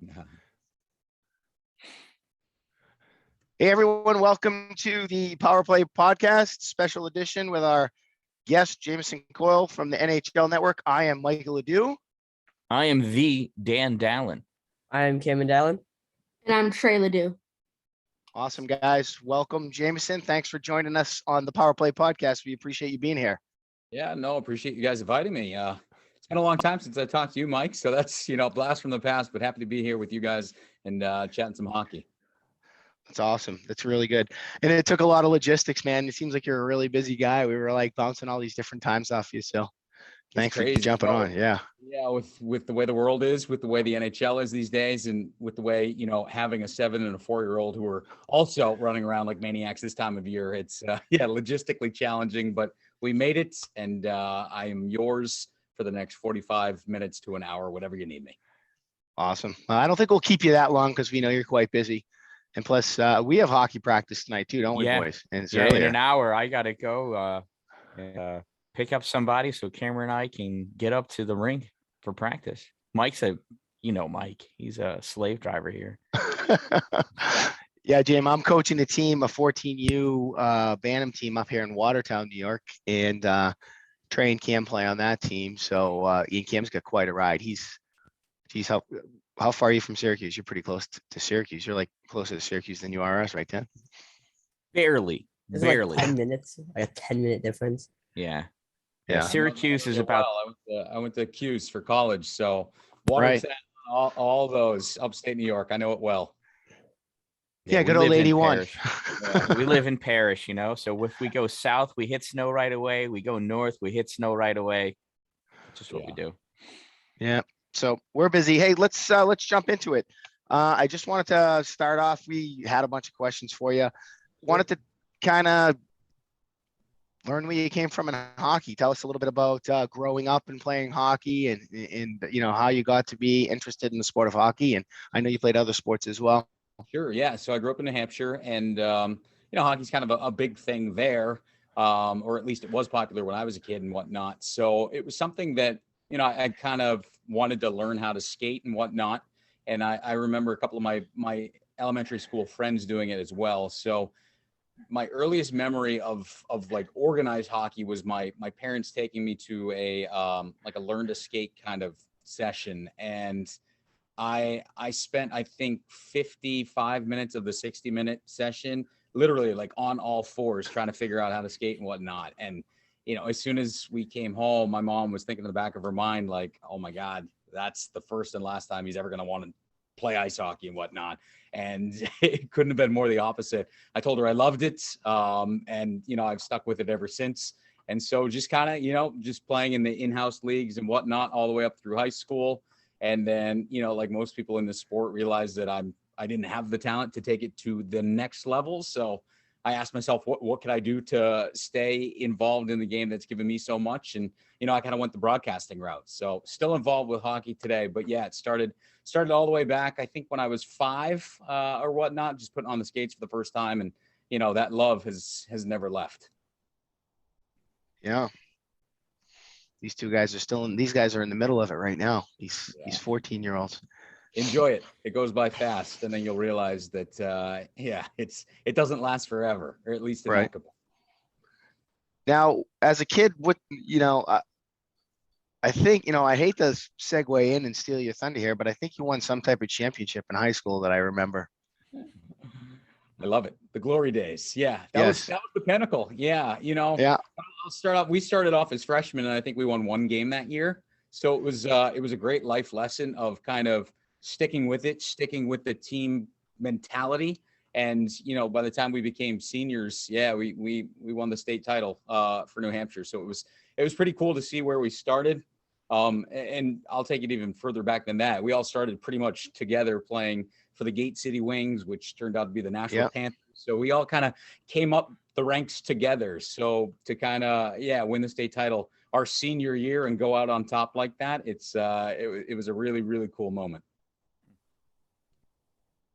Yeah. Hey, everyone. Welcome to the Power Play Podcast special edition with our guest, Jamison Coyle from the NHL Network. I am Michael Ledoux. I am the Dan Dallin. I am Cameron Dallin. And I'm Trey Ledoux. Awesome, guys. Welcome, Jamison. Thanks for joining us on the Power Play Podcast. We appreciate you being here. Yeah, no, appreciate you guys inviting me. It's been a long time since I talked to you, Mike. So that's, a blast from the past, but happy to be here with you guys and chatting some hockey. That's awesome. That's really good. And it took a lot of logistics, man. It seems like you're a really busy guy. We were like bouncing all these different times off you. So thanks for jumping on. Yeah. Yeah. With the way the world is, with the way the NHL is these days, and with the way, having a 7 and a 4-year-old who are also running around like maniacs this time of year, it's logistically challenging, but we made it. And I am yours for the next 45 minutes to an hour, whatever you need me. Awesome. I don't think we'll keep you that long because we know you're quite busy. And plus, we have hockey practice tonight too, don't we, boys? And in an hour, I got to go pick up somebody so Cameron and I can get up to the rink for practice. Mike's Mike. He's a slave driver here. Yeah, Jim, I'm coaching a team, a 14U Bantam team up here in Watertown, New York. And Trey and Cam play on that team. So Ian Cam's got quite a ride. He's how far are you from Syracuse? You're pretty close to Syracuse. You're like closer to Syracuse than you are us, right, Dan? Barely. Like 10 minutes, like a 10-minute difference. Yeah. Yeah. Syracuse is about. I went to Cuse for college, so Watertown, all those upstate New York. I know it well. Yeah, good old 81. We live in Parish, So if we go south, we hit snow right away. We go north, we hit snow right away. Just what we do. Yeah. So we're busy. Hey, let's jump into it. I just wanted to start off. We had a bunch of questions for you. Wanted to kind of learn where you came from in hockey. Tell us a little bit about growing up and playing hockey, and how you got to be interested in the sport of hockey. And I know you played other sports as well. Sure. Yeah. So I grew up in New Hampshire, and hockey's kind of a big thing there, or at least it was popular when I was a kid and whatnot. So it was something that I kind of wanted to learn how to skate and whatnot. And I remember a couple of my elementary school friends doing it as well. So my earliest memory of like organized hockey was my parents taking me to a learn to skate kind of session. And I spent, I think, 55 minutes of the 60-minute session, literally like on all fours trying to figure out how to skate and whatnot. And as soon as we came home, my mom was thinking in the back of her mind, like, oh my God, that's the first and last time he's ever going to want to play ice hockey and whatnot. And it couldn't have been more the opposite. I told her I loved it. And I've stuck with it ever since. And so just kind of, just playing in the in-house leagues and whatnot all the way up through high school. And then, like most people in the sport, realized that I didn't have the talent to take it to the next level. So I asked myself, what could I do to stay involved in the game that's given me so much? And, I kind of went the broadcasting route. So still involved with hockey today. But yeah, it started all the way back, I think, when I was 5 or whatnot, just putting on the skates for the first time. And, that love has never left. Yeah. These two guys are these guys are in the middle of it right now. These 14-year-olds. Enjoy it. It goes by fast, and then you'll realize that it doesn't last forever, or at least right. Now, as a kid, I think I hate to segue in and steal your thunder here, but I think you won some type of championship in high school that I remember. I love it. The glory days. Yeah, that was the pinnacle. Yeah, Yeah. I'll start off. We started off as freshmen, and I think we won 1 game that year. So it was a great life lesson of kind of sticking with the team mentality. And, by the time we became seniors, we won the state title for New Hampshire. So it was pretty cool to see where we started. And I'll take it even further back than that. We all started pretty much together playing for the Gate City Wings, which turned out to be the National Panthers. So we all kind of came up the ranks together. So to kind of, win the state title our senior year and go out on top like that, it was a really, really cool moment.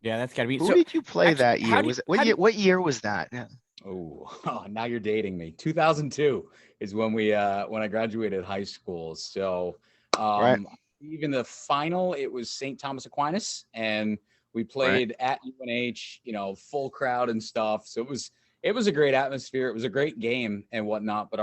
Yeah, that's gotta be. Who did you play that year? What year was that? Yeah. Oh, now you're dating me. 2002 is when I graduated high school. So right. even the final, it was St. Thomas Aquinas, and we played at UNH, full crowd and stuff. So it was a great atmosphere. It was a great game and whatnot. But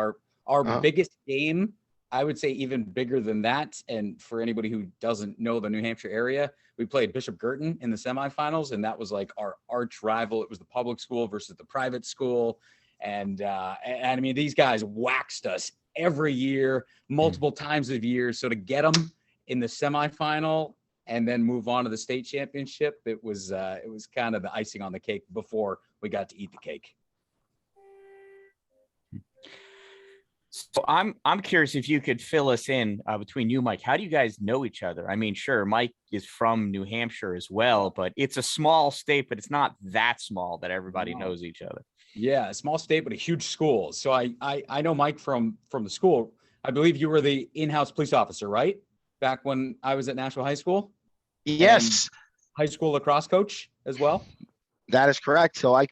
our biggest game, I would say even bigger than that. And for anybody who doesn't know the New Hampshire area, we played Bishop Girton in the semifinals, and that was like our arch rival. It was the public school versus the private school. And I mean, these guys waxed us every year, multiple times a year. So to get them in the semifinal and then move on to the state championship, it was kind of the icing on the cake before we got to eat the cake. So I'm curious if you could fill us in between you, Mike. How do you guys know each other? I mean, sure, Mike is from New Hampshire as well, but it's a small state, but it's not that small that everybody knows each other. Yeah, a small state, but a huge school. So I know Mike from the school. I believe you were the in-house police officer, right? Back when I was at Nashville High School? Yes. And high school lacrosse coach as well? That is correct. So I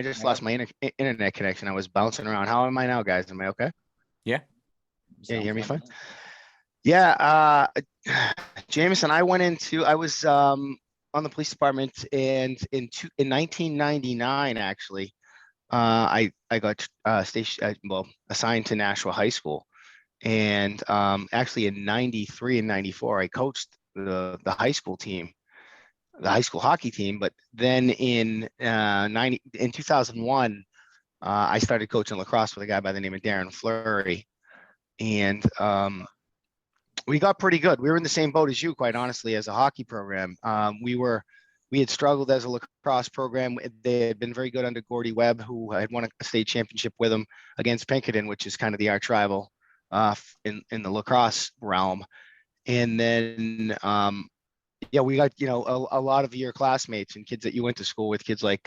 just lost my internet connection. I was bouncing around. How am I now, guys? Am I okay? Yeah. Yeah, you hear me fine? Yeah. Jamison, I was on the police department, and in 1999, actually, I got assigned to Nashville High School. And actually in 93 and 94, I coached the high school team, the high school hockey team. But then in 2001, I started coaching lacrosse with a guy by the name of Darren Fleury. And we got pretty good. We were in the same boat as you, quite honestly, as a hockey program. We had struggled as a lacrosse program. They had been very good under Gordy Webb, who had won a state championship with them against Pinkerton, which is kind of the arch rival in the lacrosse realm. And then we got a lot of your classmates and kids that you went to school with, kids like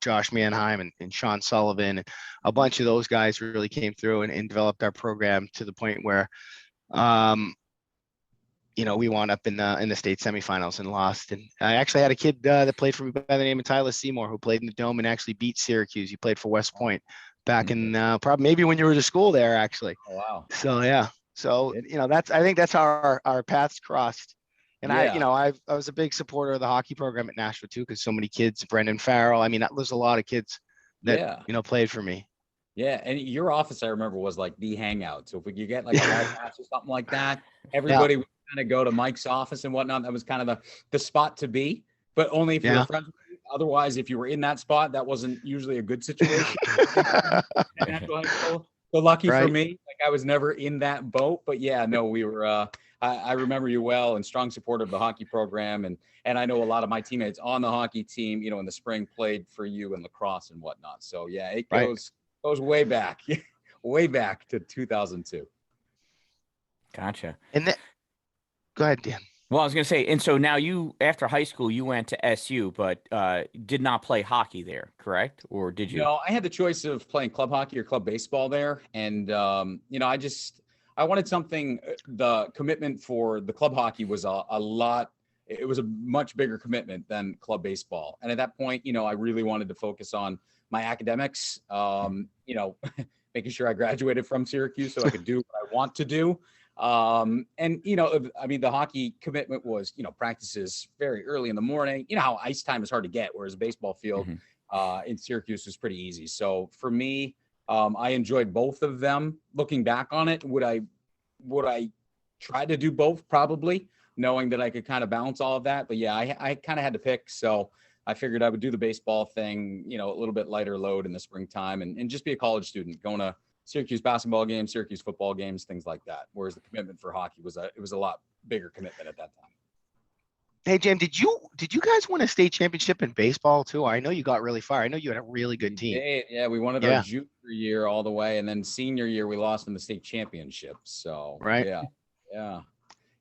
Josh Mannheim and Sean Sullivan, and a bunch of those guys really came through and developed our program to the point where we wound up in the state semifinals and lost. And I actually had a kid that played for me by the name of Tyler Seymour, who played in the Dome and actually beat Syracuse. He played for West Point back in probably maybe when you were to school there, actually. Oh, wow. So yeah. So I think that's how our paths crossed. And I was a big supporter of the hockey program at Nashville too, because so many kids, Brendan Farrell. I mean, that was a lot of kids that played for me. Yeah, and your office, I remember, was like the hangout. So if we could get like a live match or something like that, everybody would kind of go to Mike's office and whatnot. That was kind of the spot to be, but only if you were friends with me. Otherwise, if you were in that spot, that wasn't usually a good situation. So lucky for me, like I was never in that boat. But yeah, no, we were. I remember you well, and strong supporter of the hockey program, and I know a lot of my teammates on the hockey team, in the spring played for you in lacrosse and whatnot. So yeah, it goes way back, way back to 2002. Gotcha. And then, go ahead, Dan. Well, I was going to say, and so now you, after high school, you went to SU, but did not play hockey there, correct? Or did you? No, I had the choice of playing club hockey or club baseball there. And, I wanted something, the commitment for the club hockey was a lot. It was a much bigger commitment than club baseball. And at that point, I really wanted to focus on my academics, making sure I graduated from Syracuse so I could do what I want to do. The hockey commitment was, practices very early in the morning. You know how ice time is hard to get, whereas a baseball field in Syracuse was pretty easy. So for me, I enjoyed both of them. Looking back on it, would I try to do both? Probably, knowing that I could kind of balance all of that. But yeah, I kind of had to pick. So I figured I would do the baseball thing, a little bit lighter load in the springtime and just be a college student going to Syracuse basketball games, Syracuse football games, things like that. Whereas the commitment for hockey was a lot bigger commitment at that time. Hey, Jim, did you guys win a state championship in baseball too? I know you got really far. I know you had a really good team. Yeah, we won it our junior year all the way, and then senior year we lost in the state championship. So yeah.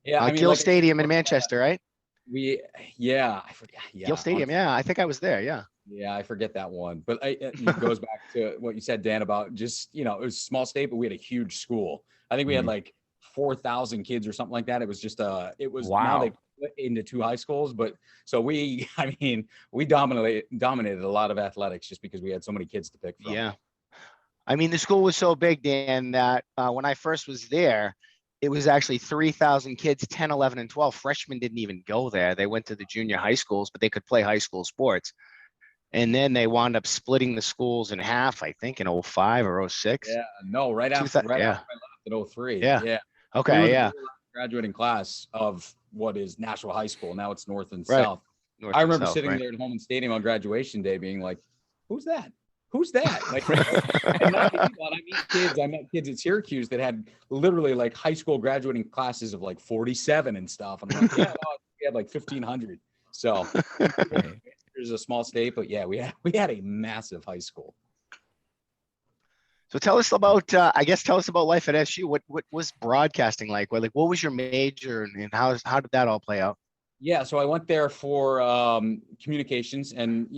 Gill Stadium in Manchester, right? I forget. Yeah, Gill Stadium. Yeah, I think I was there. Yeah. Yeah, I forget that one, but it goes back to what you said, Dan, about just it was a small state, but we had a huge school. I think we had like 4,000 kids or something like that. It was just wow. Now they split into two high schools, but so we dominated a lot of athletics just because we had so many kids to pick from. Yeah, I mean the school was so big, Dan, that when I first was there, it was actually 3,000 kids, 10, 11, and 12. Freshmen didn't even go there. They went to the junior high schools, but they could play high school sports. And then they wound up splitting the schools in half, I think, in 05 or 06. Yeah, no, right after I left in 03. Yeah. Okay, we were yeah. the graduating class of what is Nashville High School. Now it's North and Right. South. North I and remember South, sitting right. there at Holman Stadium on graduation day being like, who's that? Who's that? Like, and not only that, I met kids at Syracuse that had literally like high school graduating classes of like 47 and stuff. And I'm like, yeah, no, we had like 1,500. So there's a small state, but yeah, we had a massive high school. So tell us about, tell us about life at SU. What was broadcasting like? What was your major, and how did that all play out? Yeah, so I went there for communications and,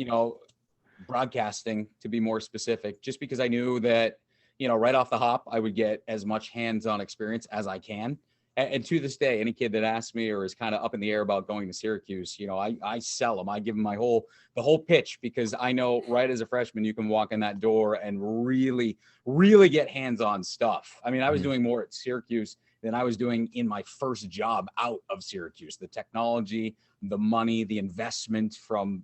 broadcasting, to be more specific, just because I knew that, right off the hop, I would get as much hands-on experience as I can. And to this day, any kid that asks me or is kind of up in the air about going to Syracuse, I sell them. I give them the whole pitch, because I know right as a freshman, you can walk in that door and really, really get hands-on stuff. I mean, I was doing more at Syracuse than I was doing in my first job out of Syracuse. The technology, the money, the investment from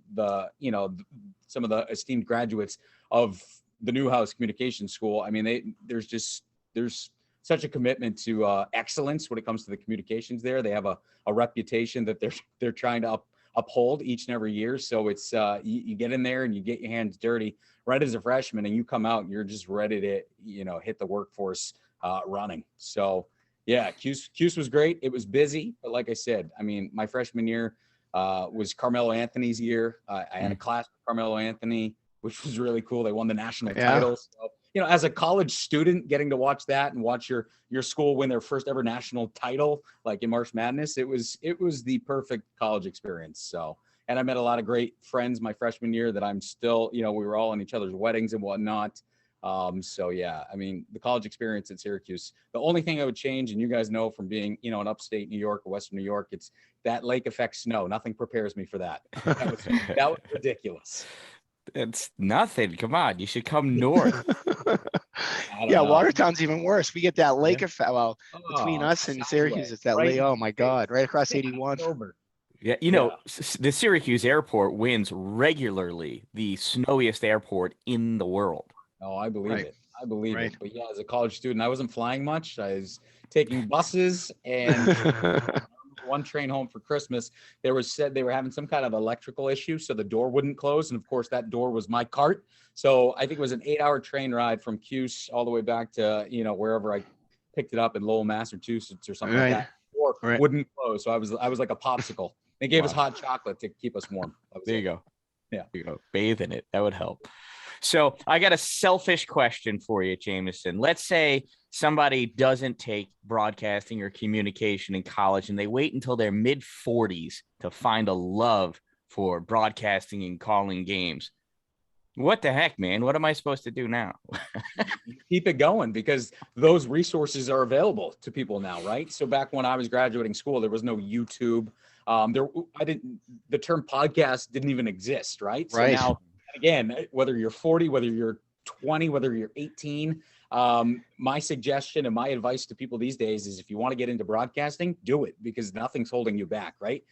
some of the esteemed graduates of the Newhouse Communication School. I mean, there's such a commitment to excellence when it comes to the communications there. They have a reputation that they're trying to uphold each and every year. So it's you get in there and you get your hands dirty right as a freshman, and you come out and you're just ready to hit the workforce running. So yeah, Cuse was great. It was busy, but like I said, I mean, my freshman year was Carmelo Anthony's year. I had a class with Carmelo Anthony, which was really cool. They won the national title. So, as a college student, getting to watch that and watch your school win their first ever national title, like in March Madness, it was the perfect college experience. So, and I met a lot of great friends my freshman year that I'm still, we were all in each other's weddings and whatnot. So yeah, I mean, the college experience at Syracuse, the only thing I would change, and you guys know from being, in upstate New York or Western New York, it's that lake effect snow. Nothing prepares me for that. That was ridiculous. It's nothing. Come on, you should come north. Yeah, Watertown's even worse. We get that lake effect. Well, between us and Syracuse, it's that lake. Oh my God, right across 81. Yeah, the Syracuse airport wins regularly the snowiest airport in the world. Oh, I believe it. I believe it. But yeah, as a college student, I wasn't flying much. I was taking buses, and one train home for Christmas. They were having some kind of electrical issue, so the door wouldn't close. And of course, that door was my cart. So I think it was an 8-hour train ride from Cuse all the way back to, wherever I picked it up in Lowell, Massachusetts or something like that. The door wouldn't close. So I was like a popsicle. They gave us hot chocolate to keep us warm. There you go. Yeah. There you go. Bathe in it. That would help. So I got a selfish question for you, Jamison. Let's say somebody doesn't take broadcasting or communication in college, and they wait until their mid-40s to find a love for broadcasting and calling games. What the heck, man? What am I supposed to do now? Keep it going, because those resources are available to people now, right? So back when I was graduating school, there was no YouTube. The term podcast didn't even exist, right? So now, again, whether you're 40, whether you're 20, whether you're 18, my suggestion and my advice to people these days is, if you want to get into broadcasting, do it, because nothing's holding you back, right?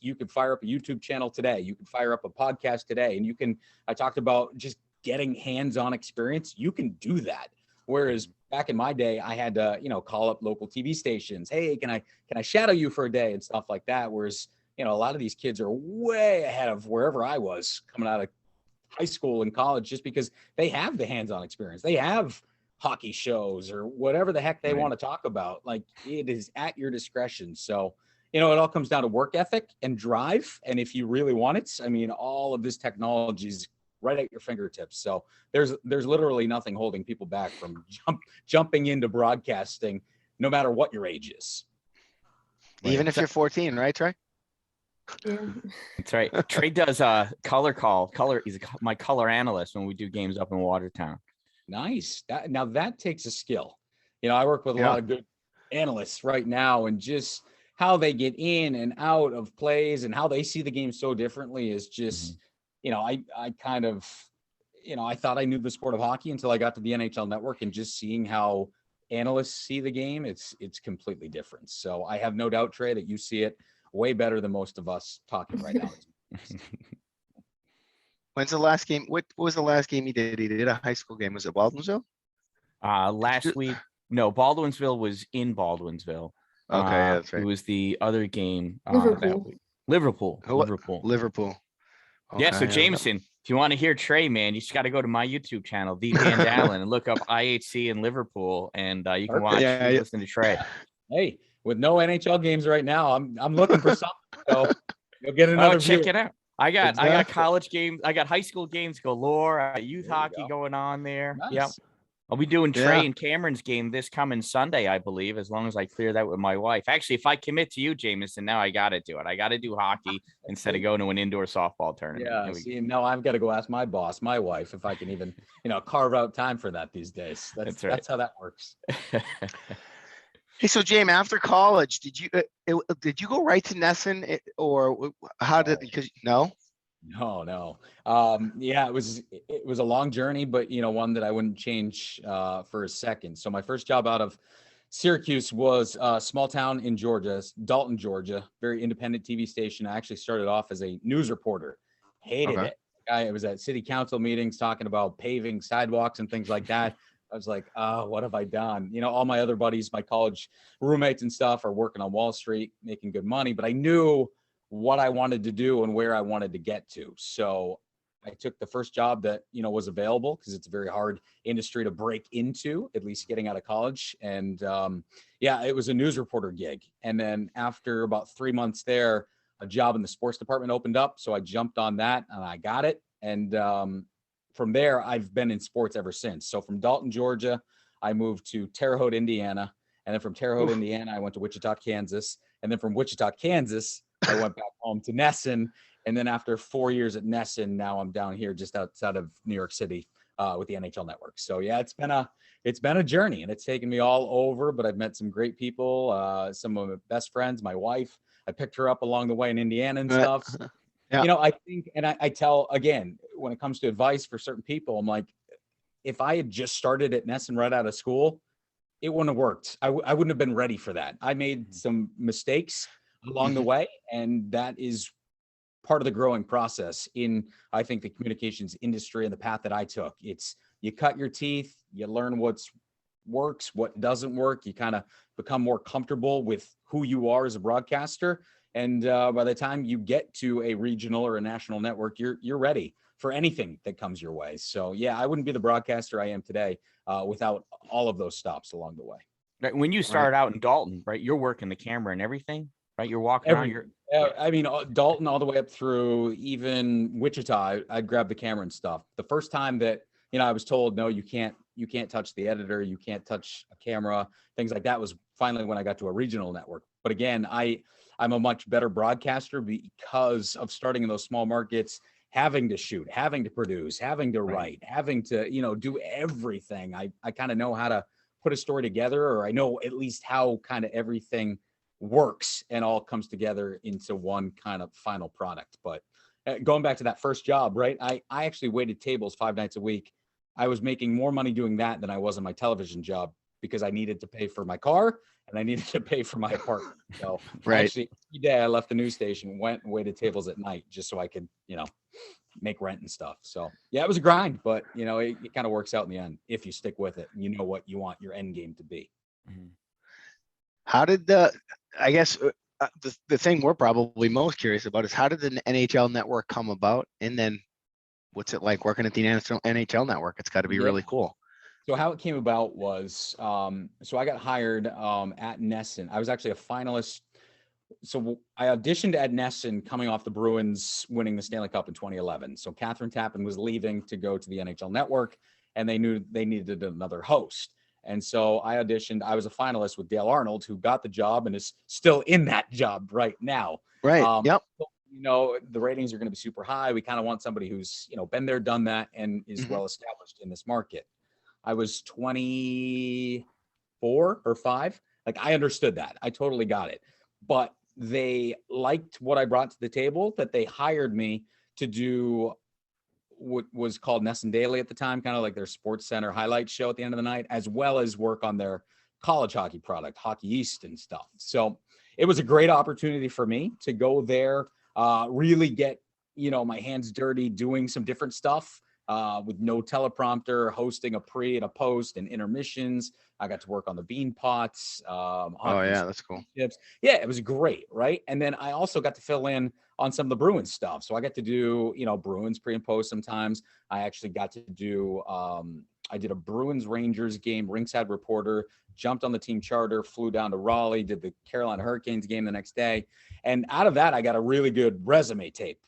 You can fire up a YouTube channel today. You can fire up a podcast today, and I talked about just getting hands-on experience. You can do that. Whereas back in my day, I had to, call up local TV stations. Hey, can I shadow you for a day and stuff like that? Whereas, a lot of these kids are way ahead of wherever I was coming out of high school and college, just because they have the hands-on experience. They have hockey shows or whatever the heck they want to talk about. Like, it is at your discretion. So, it all comes down to work ethic and drive. And if you really want it, I mean, all of this technology is right at your fingertips. So there's literally nothing holding people back from jumping into broadcasting, no matter what your age is. Even if you're 14, right, Trey? Yeah. That's right. Trey does color call. He's my color analyst when we do games up in Watertown. Nice. That takes a skill. I work with a lot of good analysts right now, and just how they get in and out of plays and how they see the game so differently is just, I kind of, I thought I knew the sport of hockey until I got to the NHL Network, and just seeing how analysts see the game, it's completely different. So I have no doubt, Trey, that you see it way better than most of us talking right now. When's the last game? What was the last game he did? He did a high school game. Was it Baldwinsville? Last week, no, Baldwinsville was in Baldwinsville. Okay, yeah, that's right. It was the other game Liverpool. that week. Liverpool. Liverpool. Yeah, so Okay, Jamison, if you want to hear Trey, man, you just got to go to my YouTube channel, The Van Dalen, and look up IHC in Liverpool, and you can watch and listen to Trey. Hey, with no NHL games right now, I'm looking for something. So you'll get another. Check it out. I got college games. I got high school games galore. I got youth hockey going on there. Nice. Yep. I'll be doing Trey and Cameron's game this coming Sunday, I believe, as long as I clear that with my wife. Actually, if I commit to you, Jamison, now I got to do it. I got to do hockey instead of going to an indoor softball tournament. Yeah. See, now I've got to go ask my boss, my wife, if I can even, carve out time for that these days. That's right. That's how that works. Hey, so James, after college, did you go right to Nesson, or how did? Because no. No. Yeah, it was a long journey, but one that I wouldn't change for a second. So my first job out of Syracuse was a small town in Georgia, Dalton, Georgia, very independent TV station. I actually started off as a news reporter. Hated it. I was at city council meetings talking about paving sidewalks and things like that. I was like, oh, what have I done? All my other buddies, my college roommates and stuff are working on Wall Street, making good money, but I knew what I wanted to do and where I wanted to get to. So I took the first job that, was available, because it's a very hard industry to break into, at least getting out of college. And it was a news reporter gig. And then after about 3 months there, a job in the sports department opened up. So I jumped on that and I got it. And from there, I've been in sports ever since. So from Dalton, Georgia, I moved to Terre Haute, Indiana. And then from Terre Haute, Indiana, I went to Wichita, Kansas. And then from Wichita, Kansas, I went back home to Nesson. And then after 4 years at Nesson, now I'm down here just outside of New York City with the NHL Network. So yeah, it's been a journey, and it's taken me all over, but I've met some great people, some of my best friends, my wife. I picked her up along the way in Indiana and stuff. Yeah. I think, and I tell, again, when it comes to advice for certain people, I'm like, if I had just started at Nesson right out of school, it wouldn't have worked. I wouldn't have been ready for that. I made some mistakes along the way, and that is part of the growing process in, I think, the communications industry and the path that I took. It's, you cut your teeth, you learn what works, what doesn't work. You kind of become more comfortable with who you are as a broadcaster. And by the time you get to a regional or a national network, you're ready for anything that comes your way. So yeah, I wouldn't be the broadcaster I am today without all of those stops along the way. When you started out in Dalton, right, you're working the camera and everything. Right, you're walking around. I mean, Dalton all the way up through even Wichita, I'd grab the camera and stuff. The first time that I was told, no, you can't touch the editor, you can't touch a camera, things like that, was finally when I got to a regional network. But again, I'm a much better broadcaster because of starting in those small markets, having to shoot, having to produce, having to write, having to do everything. I kind of know how to put a story together, or I know at least how kind of everything works and all comes together into one kind of final product. But going back to that first job, right? I actually waited tables 5 nights a week. I was making more money doing that than I was in my television job, because I needed to pay for my car and I needed to pay for my apartment. So actually every day I left the news station, went and waited tables at night just so I could, make rent and stuff. So yeah, it was a grind, but it kind of works out in the end if you stick with it and you know what you want your end game to be. Mm-hmm. How did the thing we're probably most curious about is, how did the NHL Network come about? And then what's it like working at the NHL Network? It's got to be really cool. So how it came about was, so I got hired at Nesson. I was actually a finalist. So I auditioned at Nesson coming off the Bruins winning the Stanley Cup in 2011. So Catherine Tappan was leaving to go to the NHL Network, and they knew they needed another host. And so I auditioned. I was a finalist with Dale Arnold, who got the job and is still in that job right now. Right. Yep. The ratings are going to be super high. We kind of want somebody who's, been there, done that, and is well established in this market. I was 24 or 5. Like, I understood that. I totally got it. But they liked what I brought to the table, that they hired me to do what was called Nesson Daily at the time, kind of like their Sports Center highlight show at the end of the night, as well as work on their college hockey product, Hockey East and stuff. So it was a great opportunity for me to go there, really get, my hands dirty doing some different stuff with no teleprompter, hosting a pre and a post and intermissions. I got to work on the bean pots. That's cool. Tips. Yeah, it was great, right? And then I also got to fill in on some of the Bruins stuff. So I got to do, Bruins pre and post sometimes. I actually got to do, I did a Bruins Rangers game, ringside reporter, jumped on the team charter, flew down to Raleigh, did the Carolina Hurricanes game the next day. And out of that, I got a really good resume tape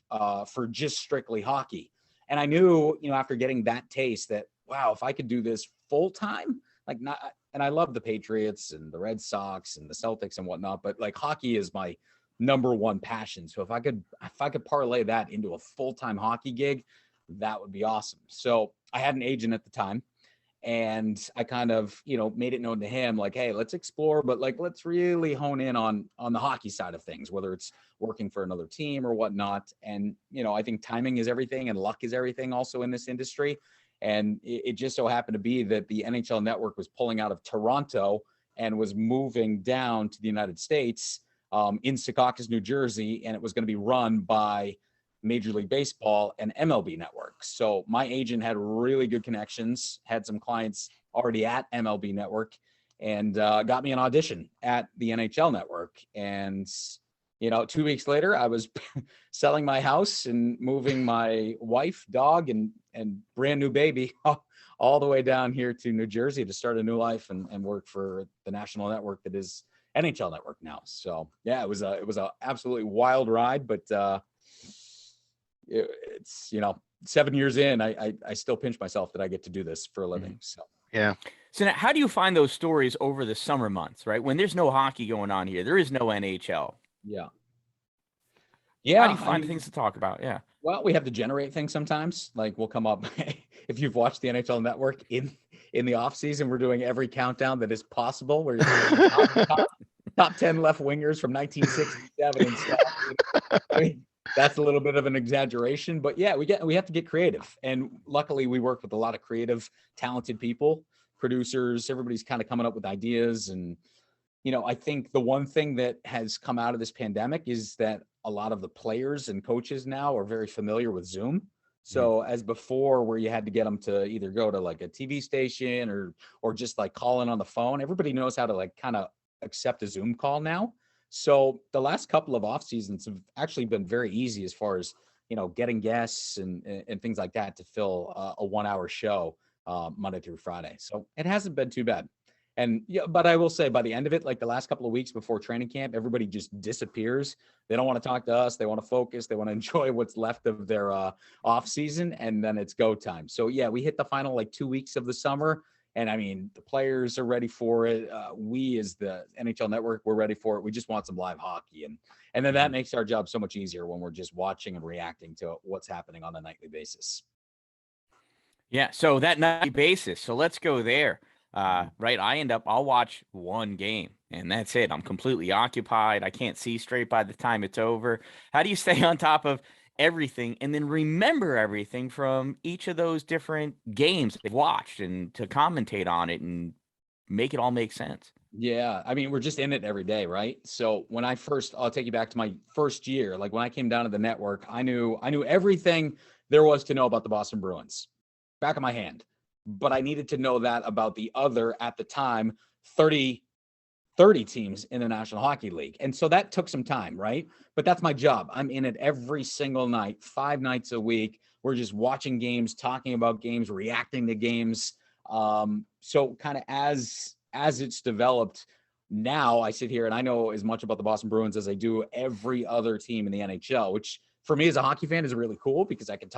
for just strictly hockey. And I knew, after getting that taste that, wow, if I could do this full time, and I love the Patriots and the Red Sox and the Celtics and whatnot, but like hockey is my number one passion. So if I could parlay that into a full-time hockey gig, that would be awesome. So I had an agent at the time, and I kind of, made it known to him, like, hey, let's explore, but let's really hone in on the hockey side of things, whether it's working for another team or whatnot. And, I think timing is everything and luck is everything also in this industry. And it just so happened to be that the NHL Network was pulling out of Toronto and was moving down to the United States in Secaucus, New Jersey, and it was going to be run by Major League Baseball and MLB Network. So my agent had really good connections, had some clients already at MLB Network, and got me an audition at the NHL Network. And 2 weeks later, I was selling my house and moving my wife, dog, and brand new baby all the way down here to New Jersey to start a new life and work for the national network that is NHL Network now. So yeah, it was a absolutely wild ride, but it's 7 years in, I still pinch myself that I get to do this for a living. So yeah. So now, how do you find those stories over the summer months, right? When there's no hockey going on here, there is no NHL. Yeah. How do you find things to talk about? Yeah. Well, we have to generate things sometimes. Like we'll come up, if you've watched the NHL Network in the off season, we're doing every countdown that is possible. We're top 10 left wingers from 1967 and stuff. I mean, that's a little bit of an exaggeration, but yeah, we have to get creative. And luckily we work with a lot of creative, talented people, producers, everybody's kind of coming up with ideas. And, I think the one thing that has come out of this pandemic is that a lot of the players and coaches now are very familiar with Zoom. So as before, where you had to get them to either go to like a TV station or just like call in on the phone, everybody knows how to like kind of accept a Zoom call now. So the last couple of off seasons have actually been very easy as far as, getting guests and things like that to fill a 1 hour show Monday through Friday. So it hasn't been too bad. And yeah, but I will say by the end of it, like the last couple of weeks before training camp, everybody just disappears. They don't want to talk to us. They want to focus. They want to enjoy what's left of their off season, and then it's go time. So yeah, we hit the final 2 weeks of the summer, and I mean the players are ready for it. We as the NHL Network, we're ready for it. We just want some live hockey, and then that makes our job so much easier when we're just watching and reacting to what's happening on a nightly basis. Yeah. So that nightly basis. So let's go there. Right. I'll watch one game and that's it. I'm completely occupied. I can't see straight by the time it's over. How do you stay on top of everything and then remember everything from each of those different games they've watched and to commentate on it and make it all make sense? Yeah. I mean, we're just in it every day, right? So when I'll take you back to my first year, like when I came down to the network, I knew everything there was to know about the Boston Bruins, back of my hand. But I needed to know that about the other, at the time, 30 teams in the National Hockey League. And so that took some time, right? But that's my job. I'm in it every single night, 5 nights a week. We're just watching games, talking about games, reacting to games. So kind of as it's developed, now I sit here and I know as much about the Boston Bruins as I do every other team in the NHL, which for me as a hockey fan is really cool because I can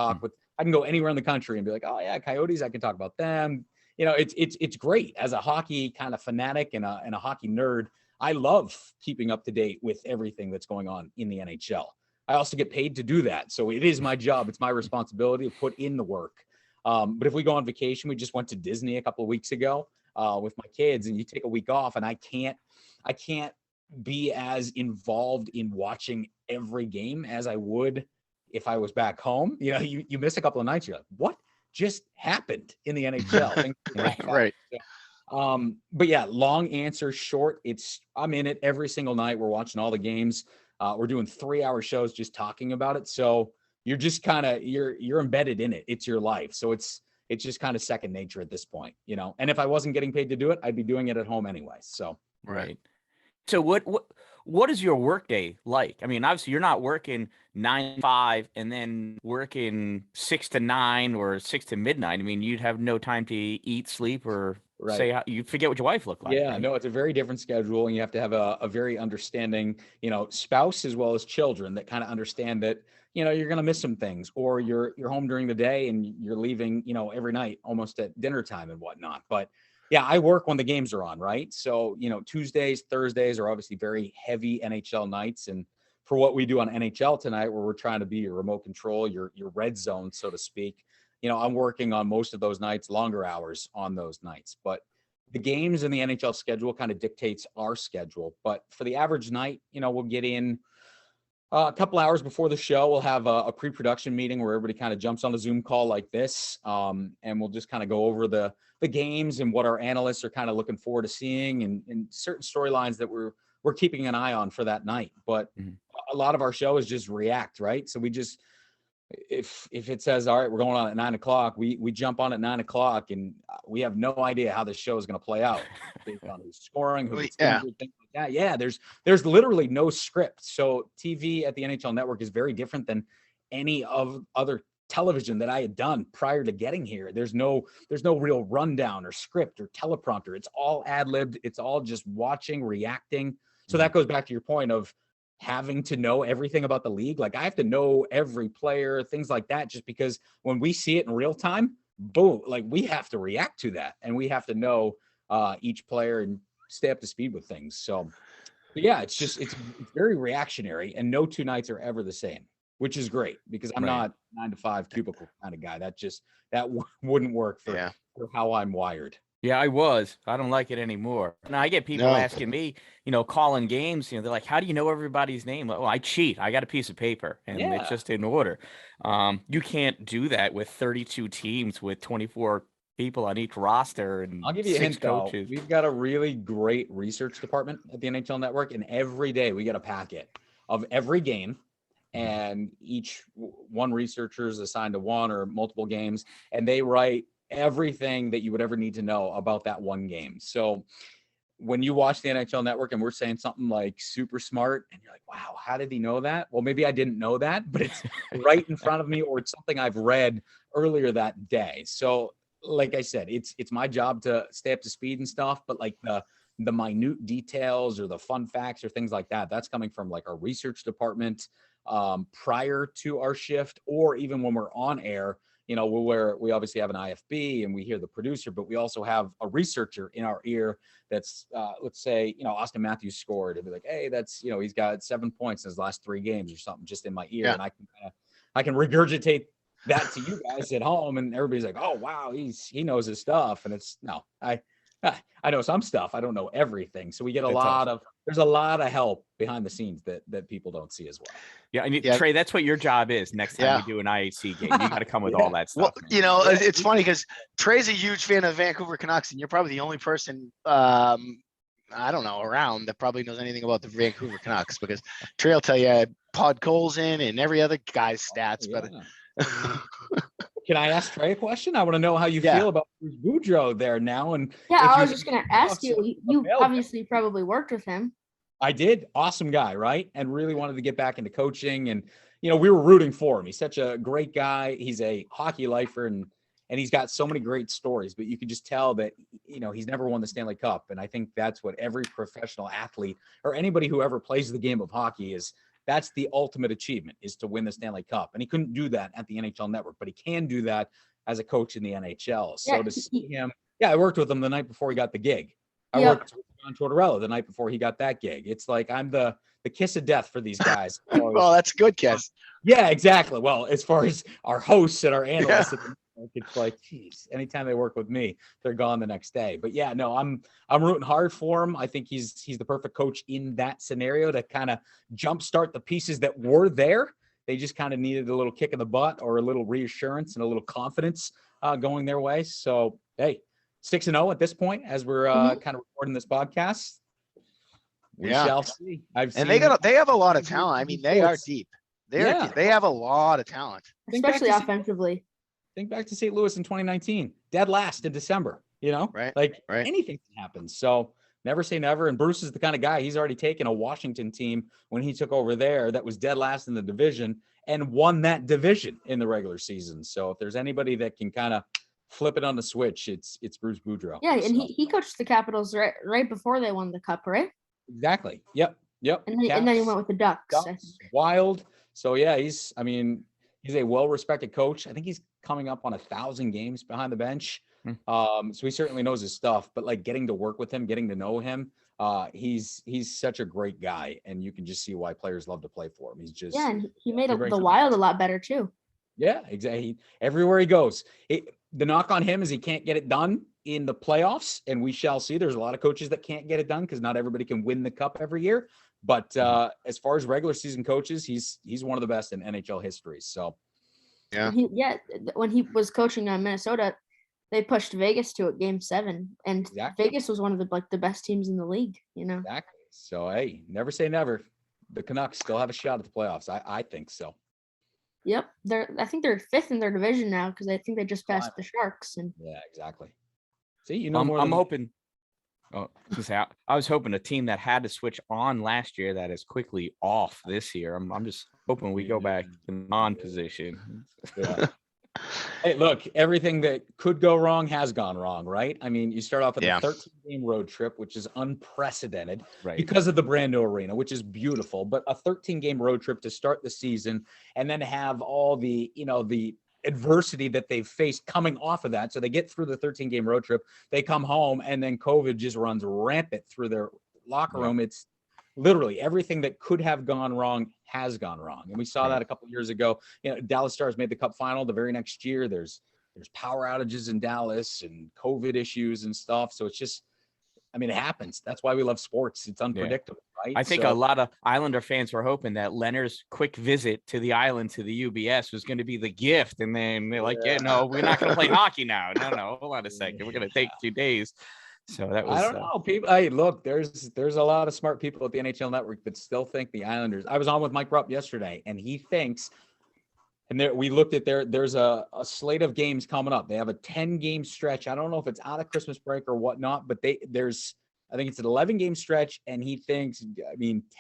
go anywhere in the country and be like, oh yeah, Coyotes, I can talk about them. It's great as a hockey kind of fanatic and a hockey nerd. I love keeping up to date with everything that's going on in the NHL. I also get paid to do that. So it is my job. It's my responsibility to put in the work. But if we go on vacation, we just went to Disney a couple of weeks ago with my kids, and you take a week off and I can't be as involved in watching every game as I would if I was back home. You miss a couple of nights, you're like, what just happened in the NHL? Right. So But yeah, long answer short. I'm in it every single night. We're watching all the games. We're doing 3-hour shows just talking about it. So you're just kind of, you're embedded in it. It's your life. So it's just kind of second nature at this point, you know, and if I wasn't getting paid to do it, I'd be doing it at home anyway. So. Right. So what is your work day like? I mean, obviously you're not working 9 to 5 and then working 6 to 9 or 6 to midnight. I mean, you'd have no time to eat, sleep, or say you forget what your wife looked like. Yeah, right? no, it's a very different schedule, and you have to have a very understanding, you know, spouse as well as children that kind of understand that, you know, you're going to miss some things, or you're home during the day and you're leaving, you know, every night almost at dinner time and whatnot. But yeah, I work when the games are on, right? So, you know, Tuesdays, Thursdays are obviously very heavy NHL nights. And for what we do on NHL tonight, where we're trying to be your remote control, your red zone, so to speak, you know, I'm working on most of those nights, longer hours on those nights. But the games and the NHL schedule kind of dictates our schedule. But for the average night, you know, we'll get in a couple hours before the show. We'll have a pre-production meeting where everybody kind of jumps on a Zoom call like this. And we'll just kind of go over the games and what our analysts are kind of looking forward to seeing, and certain storylines that we're keeping an eye on for that night. But a lot of our show is just react, right? So we just, if it says, all right, we're going on at 9 o'clock, we jump on at 9 o'clock, and we have no idea how this show is going to play out based on who's scoring, who gets injured, things like that. Yeah, there's literally no script. So TV at the NHL Network is very different than any of other television that I had done prior to getting here. There's no real rundown or script or teleprompter. It's all ad-libbed. It's all just watching, reacting. So that goes back to your point of having to know everything about the league. Like, I have to know every player, things like that, just because when we see it in real time, boom, like we have to react to that, and we have to know each player and stay up to speed with things. So but yeah, it's very reactionary, and no two nights are ever the same, which is great because I'm not 9 to 5 cubicle kind of guy. That wouldn't work for how I'm wired. Yeah, I don't like it anymore. And I get people asking me, you know, calling games, you know, they're like, how do you know everybody's name? Well, I cheat. I got a piece of paper and it's just in order. You can't do that with 32 teams with 24 people on each roster and I'll give you a hint, coaches. We've got a really great research department at the NHL Network, and every day we get a packet of every game, and each one researcher is assigned to one or multiple games, and they write everything that you would ever need to know about that one game. So when you watch the NHL Network and we're saying something like super smart and you're like, wow, how did he know that? Well, maybe I didn't know that, but it's right in front of me, or it's something I've read earlier that day. So like I said, it's my job to stay up to speed and stuff, but like the minute details or the fun facts or things like that, that's coming from like our research department prior to our shift, or even when we're on air. You know, we obviously have an IFB and we hear the producer, but we also have a researcher in our ear that's, let's say, you know, Austin Matthews scored. It'd be like, hey, that's, you know, he's got 7 points in his last 3 games or something, just in my ear. And I can regurgitate that to you guys at home, and everybody's like, oh, wow, he knows his stuff. And it's, no, I know some stuff. I don't know everything. So we get there's a lot of help behind the scenes that people don't see as well. Yeah. And Trey, that's what your job is. Next time we do an IHC game, you got to come with all that stuff. Well, you know, it's funny because Trey's a huge fan of Vancouver Canucks, and you're probably the only person, I don't know, around that probably knows anything about the Vancouver Canucks, because Trey will tell you Podkolzin and every other guy's stats. But can I ask Trey a question? I want to know how you feel about Bruce Boudreau there now. And I was just going to ask you. You obviously probably worked with him. I did. Awesome guy, right? And really wanted to get back into coaching. And, you know, we were rooting for him. He's such a great guy. He's a hockey lifer, and he's got so many great stories. But you can just tell that, you know, he's never won the Stanley Cup. And I think that's what every professional athlete or anybody who ever plays the game of hockey is. That's the ultimate achievement, is to win the Stanley Cup. And he couldn't do that at the NHL Network, but he can do that as a coach in the NHL. So to see him, I worked with him the night before he got the gig. I worked with John Tortorella the night before he got that gig. It's like I'm the kiss of death for these guys. Well, that's a good kiss. Yeah, exactly. Well, as far as our hosts and our analysts, it's like, geez, anytime they work with me, they're gone the next day. But yeah, no, I'm rooting hard for him. I think he's the perfect coach in that scenario to kind of jumpstart the pieces that were there. They just kind of needed a little kick in the butt or a little reassurance and a little confidence going their way. So, hey, 6-0 at this point as we're kind of recording this podcast. We shall see. They have a lot of talent. I mean, they are deep. They have a lot of talent, especially offensively. Think back to St. Louis in 2019, dead last in December. Right? Anything can happen. So never say never. And Bruce is the kind of guy, he's already taken a Washington team when he took over there that was dead last in the division and won that division in the regular season. So if there's anybody that can kind of flip it on the switch, it's Bruce Boudreau. Yeah, and he coached the Capitals right before they won the Cup, right? Exactly. Yep. And then he went with the Ducks. Wild. So yeah, he's a well-respected coach. I think he's coming up on 1,000 games behind the bench. So he certainly knows his stuff, but like getting to work with him, getting to know him, he's such a great guy, and you can just see why players love to play for him. He's just and he made the Wild a lot better too. Yeah, exactly. Everywhere he goes, the knock on him is he can't get it done in the playoffs, and we shall see. There's a lot of coaches that can't get it done because not everybody can win the cup every year. But as far as regular season coaches, he's one of the best in NHL history. So when he was coaching Minnesota, they pushed Vegas to it Game 7, and Vegas was one of the best teams in the league. Exactly. So hey, never say never. The Canucks still have a shot at the playoffs. I think so. Yep, I think they're 5th in their division now because I think they just passed the Sharks. And yeah, exactly. See, I'm hoping. Oh, I was hoping a team that had to switch on last year that is quickly off this year. I'm just hoping we go back to non-position. Yeah. Hey, look, everything that could go wrong has gone wrong, right? I mean, you start off with a 13-game road trip, which is unprecedented because of the brand new arena, which is beautiful. But a 13-game road trip to start the season and then have all the, the adversity that they've faced coming off of that. So they get through the 13-game road trip, they come home, and then COVID just runs rampant through their locker room. It's literally everything that could have gone wrong has gone wrong. And we saw that a couple of years ago. Dallas Stars made the Cup final the very next year. There's power outages in Dallas and COVID issues and stuff. So it's just, it happens. That's why we love sports. It's unpredictable, right? I think a lot of Islander fans were hoping that Leonard's quick visit to the island, to the UBS, was going to be the gift. And then they're like, no, we're not going to play hockey now. No, hold on a second. We're going to take 2 days. So that was. I don't know. People. Hey, look, there's a lot of smart people at the NHL Network that still think the Islanders. I was on with Mike Rupp yesterday, and he thinks. And we looked at there's a slate of games coming up. They have a 10-game stretch. I don't know if it's out of Christmas break or whatnot, but I think it's an 11-game stretch, and he thinks,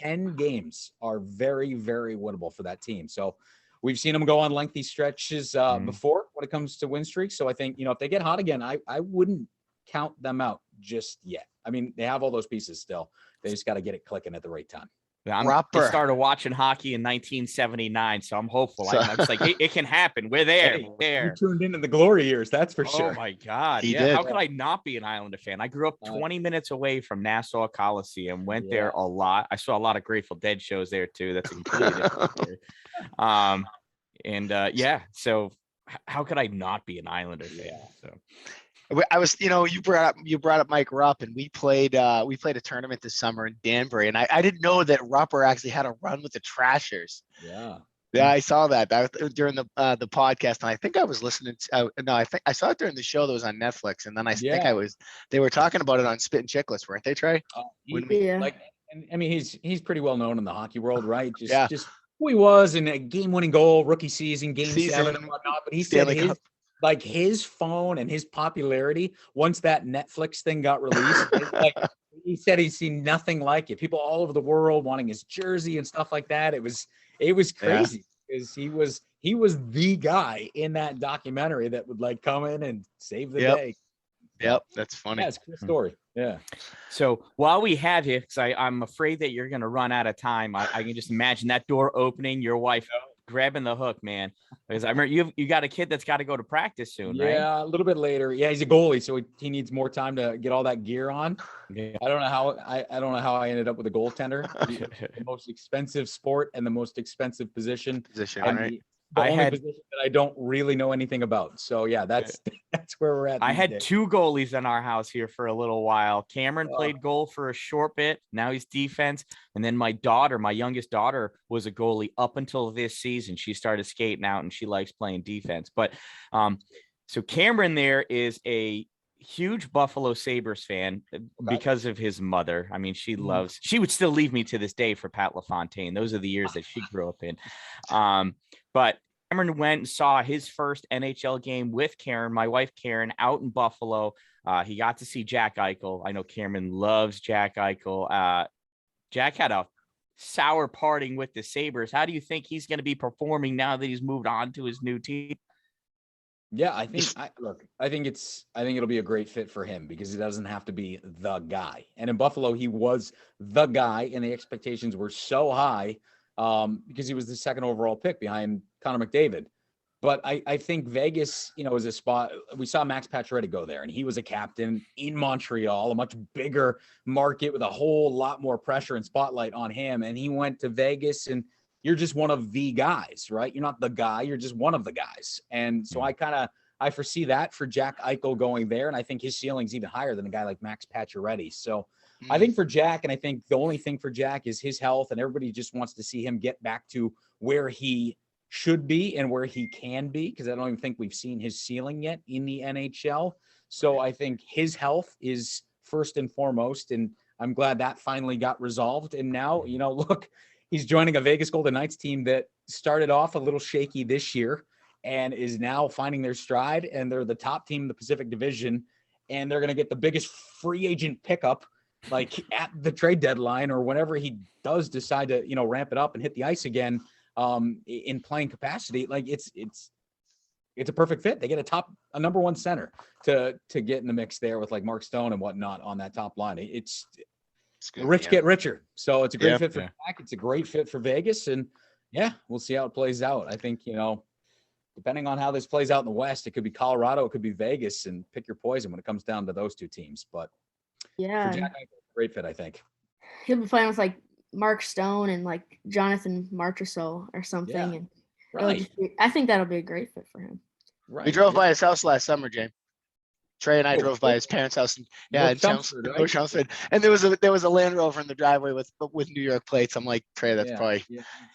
10 games are very, very winnable for that team. So we've seen them go on lengthy stretches before when it comes to win streaks. So I think, if they get hot again, I wouldn't count them out just yet. They have all those pieces still. They just got to get it clicking at the right time. I started watching hockey in 1979, so I'm hopeful. It's like it can happen. We're there. You tuned into the glory years, that's for sure. Oh my God! How could I not be an Islander fan? I grew up 20 minutes away from Nassau Coliseum. Went there a lot. I saw a lot of Grateful Dead shows there too. That's a completely different story. So how could I not be an Islander fan? So. I was, you brought up Mike Rupp, and we played a tournament this summer in Danbury, and I didn't know that Rupper actually had a run with the Trashers. Yeah, I saw that during the podcast, and I think I was listening. I think I saw it during the show that was on Netflix, and then they were talking about it on Spit and Chicklets, weren't they, Trey? He's pretty well known in the hockey world, right? Just who he was in a game-winning goal, rookie season, Game 7 and whatnot. But he said his phone and his popularity, once that Netflix thing got released, he said he's seen nothing like it. People all over the world wanting his jersey and stuff like that. It was crazy because he was the guy in that documentary that would come in and save the day. Yep, that's funny. Yeah, it's a cool story. Yeah. So while we have you, because I'm afraid that you're going to run out of time, I can just imagine that door opening, your wife grabbing the hook, man. Because I remember you got a kid that's got to go to practice soon, right? Yeah, a little bit later. Yeah, he's a goalie, so he needs more time to get all that gear on. Yeah. I don't know how I ended up with a goaltender. The most expensive sport and the most expensive position. Right? The only position that I don't really know anything about. So yeah, that's where we're at. I had 2 goalies in our house here for a little while. Cameron played goal for a short bit. Now he's defense. And then my youngest daughter, was a goalie up until this season. She started skating out and she likes playing defense. But so Cameron there is huge Buffalo Sabres fan because of his mother. I mean, she would still leave me to this day for Pat LaFontaine. Those are the years that she grew up in. But Cameron went and saw his first NHL game with Karen, my wife Karen, out in Buffalo. He got to see Jack Eichel. I know Cameron loves Jack Eichel. Jack had a sour parting with the Sabres. How do you think he's going to be performing now that he's moved on to his new team? Yeah, I think it'll be a great fit for him because he doesn't have to be the guy. And in Buffalo, he was the guy, and the expectations were so high because he was the second overall pick behind Connor McDavid. But I think Vegas, is a spot. We saw Max Pacioretty go there, and he was a captain in Montreal, a much bigger market with a whole lot more pressure and spotlight on him. And he went to Vegas, and you're just one of the guys, right? You're not the guy, you're just one of the guys. And so I foresee that for Jack Eichel going there. And I think his ceiling's even higher than a guy like Max Pacioretty. So I think for Jack, and I think the only thing for Jack is his health, and everybody just wants to see him get back to where he should be and where he can be, because I don't even think we've seen his ceiling yet in the NHL. So I think his health is first and foremost. And I'm glad that finally got resolved. And now, look, he's joining a Vegas Golden Knights team that started off a little shaky this year and is now finding their stride. And they're the top team in the Pacific Division. And they're going to get the biggest free agent pickup like at the trade deadline or whenever he does decide to, ramp it up and hit the ice again in playing capacity. Like it's a perfect fit. They get a number one center to get in the mix there with like Mark Stone and whatnot on that top line. It's good, rich get richer. So it's a great fit for Jack. It's a great fit for Vegas. And we'll see how it plays out. I think, depending on how this plays out in the West, it could be Colorado, it could be Vegas, and pick your poison when it comes down to those two teams. But for Jack, great fit, I think. He'll be playing with like Mark Stone and like Jonathan Marchessault or something. Yeah, and right. I think that'll be a great fit for him. Right. We drove by his house last summer, James. Trey and I drove by his parents' house in Chelmsford, right? Chelmsford, and there was a Land Rover in the driveway with New York plates. I'm like, Trey, that's probably.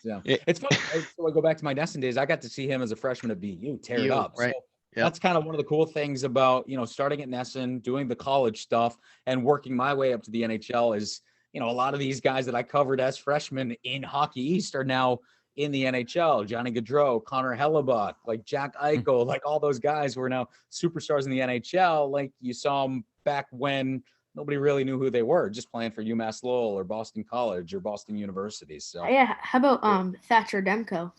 Yeah. It's funny. So I go back to my Nesson days. I got to see him as a freshman at BU tear it up. Right. So that's kind of one of the cool things about starting at Nesson, doing the college stuff, and working my way up to the NHL. Is a lot of these guys that I covered as freshmen in Hockey East are now in the NHL. Johnny Gaudreau, Connor Hellebuck, like Jack Eichel, like all those guys who are now superstars in the NHL. Like you saw them back when nobody really knew who they were, just playing for UMass Lowell or Boston College or Boston University. So how about Thatcher Demko?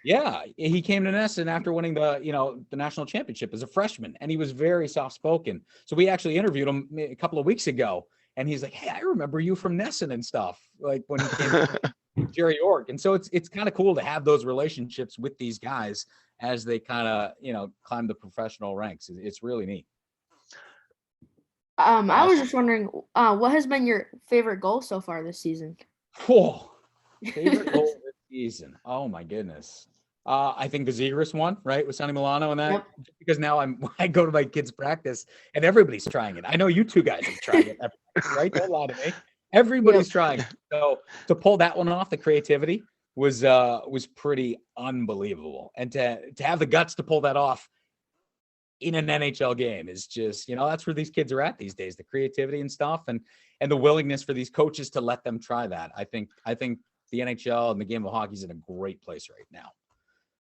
Yeah, he came to Nesson after winning the national championship as a freshman, and he was very soft spoken. So we actually interviewed him a couple of weeks ago, and he's like, "Hey, I remember you from Nesson and stuff." Like when he came to Jerry York. And so it's kind of cool to have those relationships with these guys as they kind of, climb the professional ranks. It's really neat. I was just wondering, what has been your favorite goal so far this season? Favorite goal this season. Oh my goodness. I think the Zegras one, right, with Sonny Milano and that. Yep. Because now I go to my kids' practice and everybody's trying it. I know you two guys have tried it, right? Don't lie to me. Everybody's trying. So to pull that one off, the creativity was pretty unbelievable. And to have the guts to pull that off in an NHL game is just, that's where these kids are at these days, the creativity and stuff and the willingness for these coaches to let them try that. I think the NHL and the game of hockey is in a great place right now.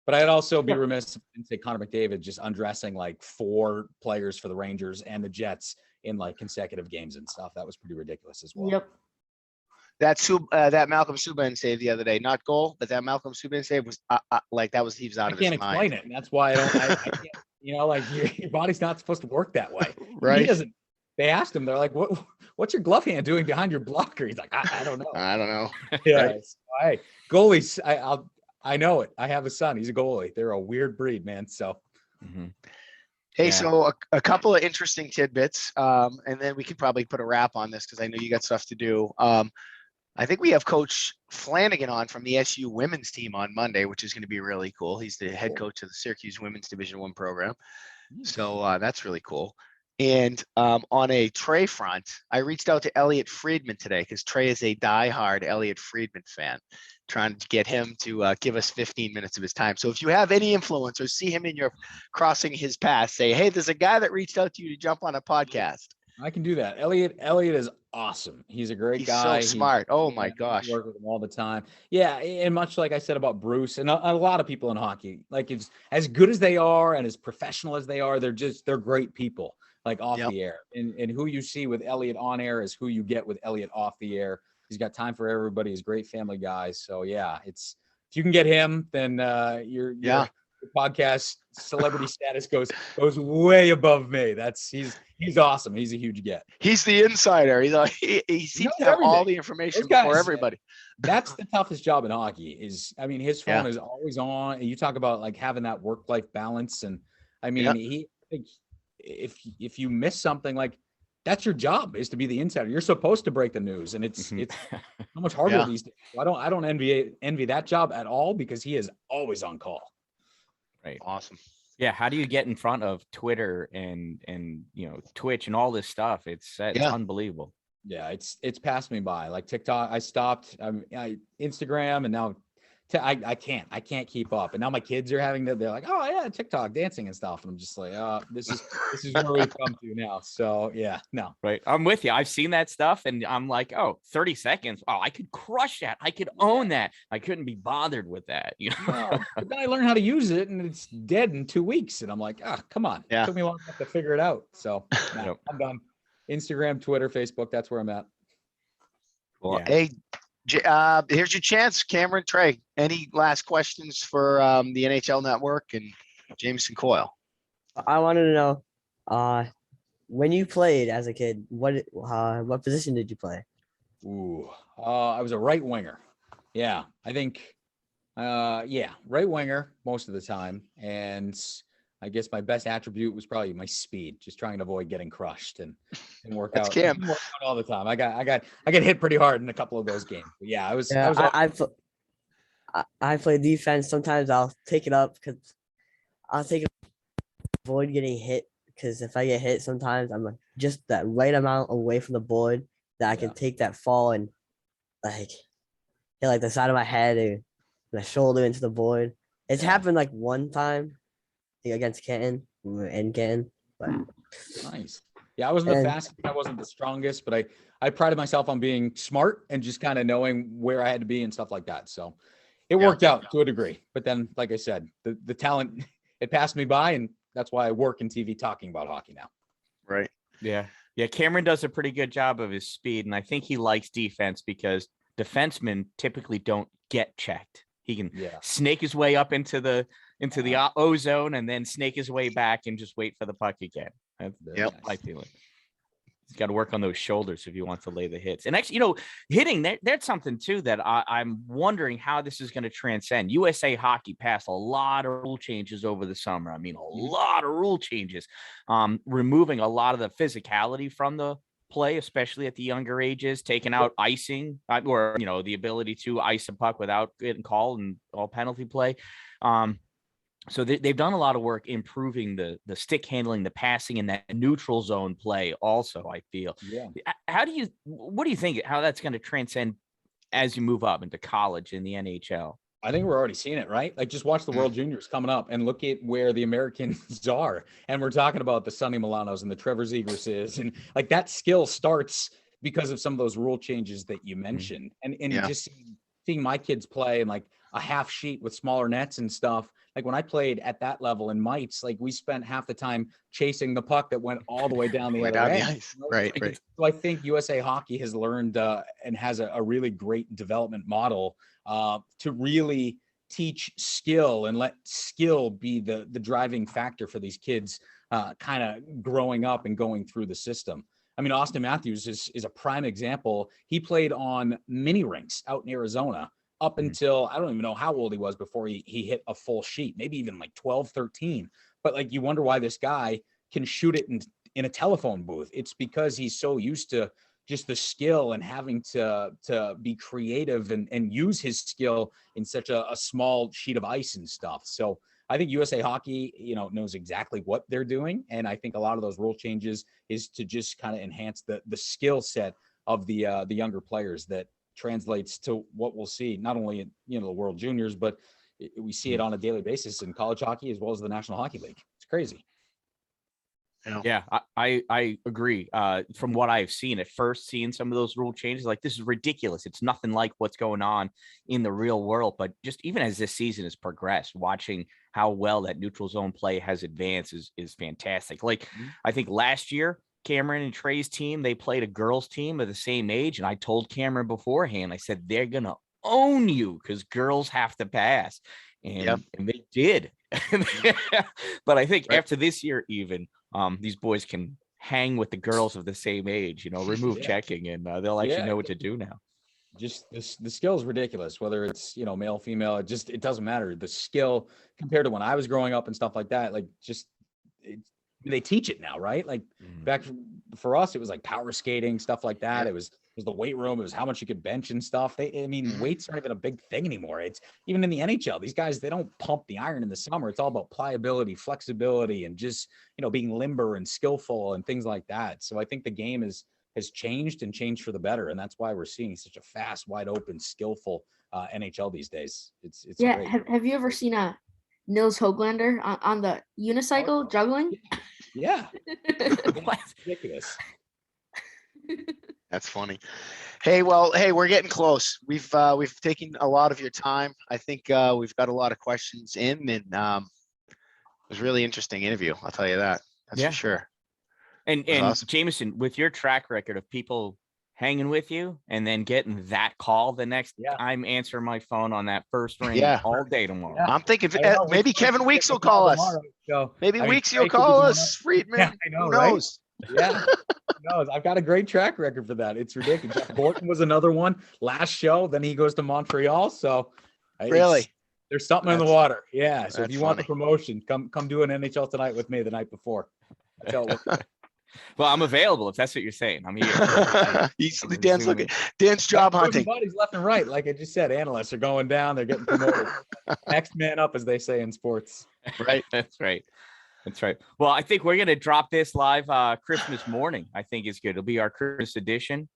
But I'd also be remiss if I didn't say Connor McDavid just undressing like 4 players for the Rangers and the Jets in like consecutive games and stuff. That was pretty ridiculous as well. Yep. That Malcolm Subban save the other day, not goal, but that Malcolm Subban save was he was out of his mind. I can't explain it, and that's why I can't. Like your body's not supposed to work that way. Right. He doesn't. They asked him, they're like, "What's your glove hand doing behind your blocker?" He's like, "I don't know." I don't know. Yeah. Right. Goalies, I know it. I have a son. He's a goalie. They're a weird breed, man. So. Mm-hmm. Hey, so a couple of interesting tidbits, and then we could probably put a wrap on this because I know you got stuff to do. I think we have Coach Flanagan on from the SU women's team on Monday, which is going to be really cool. He's the head coach of the Syracuse Women's Division I program. So that's really cool. And on a Trey front, I reached out to Elliot Friedman today because Trey is a diehard Elliot Friedman fan, trying to get him to give us 15 minutes of his time. So if you have any influence or see him in your crossing his path, say, hey, there's a guy that reached out to you to jump on a podcast. I can do that. Elliot is awesome. He's a great guy. He's so smart. Oh my gosh. I work with him all the time. Yeah, and much like I said about Bruce and a lot of people in hockey, like it's as good as they are and as professional as they are, they're great people, like off the air. And who you see with Elliot on air is who you get with Elliot off the air. He's got time for everybody. He's a great family guy. So yeah, if you can get him, then your podcast celebrity status goes way above me. He's awesome. He's a huge get. He's the insider. He seems to have all the information for everybody. That's the toughest job in hockey his phone is always on. And you talk about like having that work-life balance. And I mean, if you miss something, like that's your job, is to be the insider. You're supposed to break the news. And it's so much harder these days. I don't envy that job at all, because he is always on call. Right. Awesome. Yeah. How do you get in front of Twitter and Twitch and all this stuff? It's unbelievable. Yeah. It's passed me by. Like TikTok, I stopped. Instagram, and now I can't keep up. And now my kids are they're like, oh yeah, TikTok dancing and stuff. And I'm just like, this is where we've come to now. So yeah, no. Right. I'm with you. I've seen that stuff and I'm like, 30 seconds. Oh, I could crush that. I could own that. I couldn't be bothered with that. But then I learned how to use it and it's dead in 2 weeks. And I'm like, come on. It took me long enough to figure it out. So I'm done. Instagram, Twitter, Facebook. That's where I'm at. Cool. Yeah. Hey, here's your chance, Cameron, Trey. Any last questions for the NHL Network and Jamison Coyle? I wanted to know, when you played as a kid, what position did you play? I was a right winger. Yeah, I think, right winger most of the time. And I guess my best attribute was probably my speed, just trying to avoid getting crushed and work out. Cam. Work out all the time. I got hit pretty hard in a couple of those games. But yeah, I play defense. Sometimes I'll take it up because I'll take it, avoid getting hit. Because if I get hit, sometimes I'm like just that right amount away from the board that I can take that fall and like hit like the side of my head or my shoulder into the board. It's happened like one time against Canton. We were in Canton, but nice. Yeah, I wasn't the fastest. I wasn't the strongest, but I prided myself on being smart and just kind of knowing where I had to be and stuff like that. So it worked out to a degree. But then, like I said, the talent, it passed me by, and that's why I work in TV talking about hockey now. Right. Yeah. Yeah. Cameron does a pretty good job of his speed, and I think he likes defense because defensemen typically don't get checked. He can snake his way up into the O zone and then snake his way back and just wait for the puck again. That's my feeling. He's got to work on those shoulders if he wants to lay the hits. And actually, hitting, that's something too that I'm wondering how this is going to transcend. USA Hockey passed a lot of rule changes over the summer. I mean, a lot of rule changes, removing a lot of the physicality from the play, especially at the younger ages, taking out icing or, the ability to ice a puck without getting called and all penalty play. So they've done a lot of work improving the stick handling, the passing, and that neutral zone play also, I feel. Yeah. What do you think, how that's going to transcend as you move up into college in the NHL? I think we're already seeing it, right? Like just watch the World Juniors coming up and look at where the Americans are. And we're talking about the Sonny Milanos and the Trevor Zegrases. And like that skill starts because of some of those rule changes that you mentioned. And just seeing my kids play and like a half sheet with smaller nets and stuff. Like when I played at that level in mites, like we spent half the time chasing the puck that went all the way down the other end. Ice. Right. So I think USA Hockey has learned and has a really great development model to really teach skill and let skill be the driving factor for these kids kind of growing up and going through the system. I mean, Austin Matthews is a prime example. He played on mini rinks out in Arizona up until I don't even know how old he was before he hit a full sheet, maybe even like 12, 13. But like you wonder why this guy can shoot it in a telephone booth. It's because he's so used to just the skill and having to be creative and use his skill in such a small sheet of ice and stuff. So I think USA Hockey, knows exactly what they're doing. And I think a lot of those rule changes is to just kind of enhance the skill set of the younger players that translates to what we'll see, not only in, the World Juniors, but we see it on a daily basis in college hockey as well as the National Hockey League. It's crazy. Yeah, I agree. From what I've seen at first, seeing some of those rule changes, like this is ridiculous. It's nothing like what's going on in the real world. But just even as this season has progressed, watching how well that neutral zone play has advanced is fantastic. Like I think last year, Cameron and Trey's team, they played a girls team of the same age. And I told Cameron beforehand, I said, they're going to own you because girls have to pass. And they did. But I think after this year, even these boys can hang with the girls of the same age, remove checking, and they'll actually know what to do now. Just the skill is ridiculous, whether it's, male, female, it doesn't matter. The skill compared to when I was growing up and stuff like that, they teach it now, right? Like back for us, it was like power skating, stuff like that. It was the weight room. It was how much you could bench and stuff. Weights aren't even a big thing anymore. It's even in the NHL, these guys, they don't pump the iron in the summer. It's all about pliability, flexibility, and just, being limber and skillful and things like that. So I think the game has changed for the better. And that's why we're seeing such a fast, wide open, skillful NHL these days. It's great. Have you ever seen Nils Hoglander on the unicycle juggling? Yeah. Ridiculous. That's funny. Hey, we're getting close. We've taken a lot of your time. I think we've got a lot of questions in, and it was a really interesting interview. I'll tell you that. That's for sure. And awesome. Jamison, with your track record of people hanging with you and then getting that call the next time, answer my phone on that first ring all day tomorrow. Yeah. I'm thinking maybe Kevin Weeks will call us. Maybe Weeks will call us. Friedman. Yeah, I know, who knows? Right? Yeah. No, I've got a great track record for that. It's ridiculous. Jeff Borton was another one last show. Then he goes to Montreal. So really, there's something in the water. Yeah. So if you want the funny. promotion, come do an NHL Tonight with me the night before. That's how it works. Well, I'm available if that's what you're saying. I'm here. Dan's job hunting. Buddies left and right. Like I just said, analysts are going down. They're getting promoted. Next man up, as they say in sports. Right. That's right. Well, I think we're going to drop this live Christmas morning. I think is good. It'll be our Christmas edition.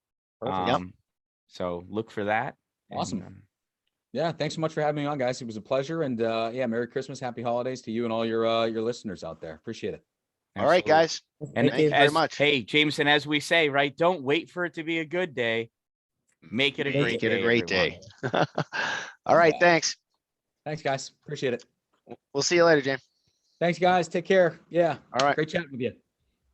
So look for that. Awesome. And, yeah. Thanks so much for having me on, guys. It was a pleasure. And Merry Christmas, Happy Holidays to you and all your listeners out there. Appreciate it. All right, guys. And thank you very much. Hey, Jameson, as we say, right? Don't wait for it to be a good day. Make it a great day. All right. Thanks. Thanks, guys. Appreciate it. We'll see you later, James. Thanks, guys. Take care. Yeah. All right. Great chatting with you.